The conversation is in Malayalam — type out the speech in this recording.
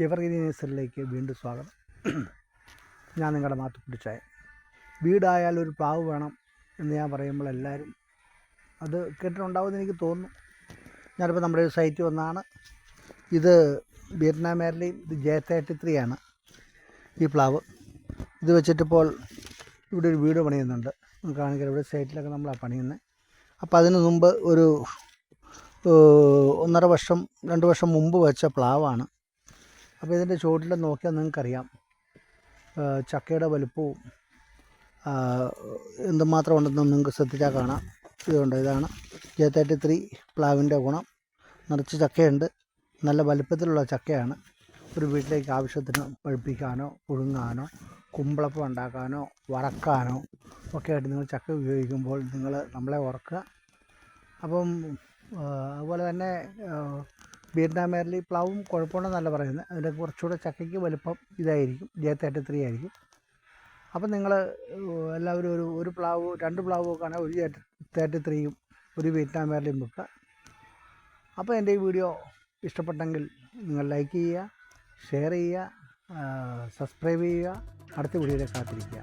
എവർഗ്രീൻ നേഴ്സറിയിലേക്ക് വീണ്ടും സ്വാഗതം. ഞാൻ നിങ്ങളുടെ മാത്തുക്കുട്ടിച്ചായ. വീടായാൽ ഒരു പ്ലാവ് വേണം എന്ന് ഞാൻ പറയുമ്പോൾ എല്ലാവരും അത് കേട്ടിട്ടുണ്ടാവുമെന്ന് എനിക്ക് തോന്നുന്നു. ഞാനിപ്പോൾ നമ്മുടെ ഒരു സൈറ്റ് വന്നാണ്. ഇത് വിയറ്റ്നാം എയർലൈൻ, ഇത് J33 ആണ് ഈ പ്ലാവ്. ഇത് വെച്ചിട്ടിപ്പോൾ ഇവിടെ ഒരു വീട് പണിയുന്നുണ്ട്. കാണിക്കാൻ ഇവിടെ സൈറ്റിലൊക്കെ നമ്മളാണ് പണിയുന്നത്. അപ്പോൾ അതിന് മുമ്പ് ഒരു 1.5 വർഷം 2 വർഷം മുമ്പ് വെച്ച പ്ലാവാണ്. അപ്പോൾ ഇതിൻ്റെ ചുവട്ടിൽ നോക്കിയാൽ നിങ്ങൾക്കറിയാം ചക്കയുടെ വലുപ്പവും എന്തുമാത്രം ഉണ്ടെന്ന് നിങ്ങൾക്ക് ശ്രദ്ധിച്ചാൽ കാണാം. ഇതുകൊണ്ട് ഇതാണ് J33 പ്ലാവിൻ്റെ ഗുണം. നിറച്ച് ചക്കയുണ്ട്, നല്ല വലുപ്പത്തിലുള്ള ചക്കയാണ്. ഒരു വീട്ടിലേക്ക് ആവശ്യത്തിന് പഴുപ്പിക്കാനോ പുഴുങ്ങാനോ കുമ്പളപ്പം ഉണ്ടാക്കാനോ വറക്കാനോ ഒക്കെ ആയിട്ട് നിങ്ങൾ ചക്ക ഉപയോഗിക്കുമ്പോൾ നിങ്ങൾ നമ്മളെ ഓർക്കുക. അപ്പം അതുപോലെ തന്നെ വിയറ്റ്നാം എയർലൈൻ പ്ലാവും കുഴപ്പമുണ്ടെന്നല്ല പറയുന്നത്. അതിൻ്റെ കുറച്ചുകൂടെ ചക്കയ്ക്ക് വലുപ്പം ഇതായിരിക്കും, J33 ആയിരിക്കും. അപ്പം നിങ്ങൾ എല്ലാവരും ഒരു പ്ലാവ് 2 പ്ലാവ് വെക്കുകയാണെങ്കിൽ ഒരു J33യും ഒരു വിയറ്റ്നാം എയർലൈൻ വെക്കുക. അപ്പോൾ എൻ്റെ ഈ വീഡിയോ ഇഷ്ടപ്പെട്ടെങ്കിൽ നിങ്ങൾ ലൈക്ക് ചെയ്യുക, ഷെയർ ചെയ്യുക, സബ്സ്ക്രൈബ് ചെയ്യുക. അടുത്ത വീഡിയോയിലേക്ക് കാത്തിരിക്കുക.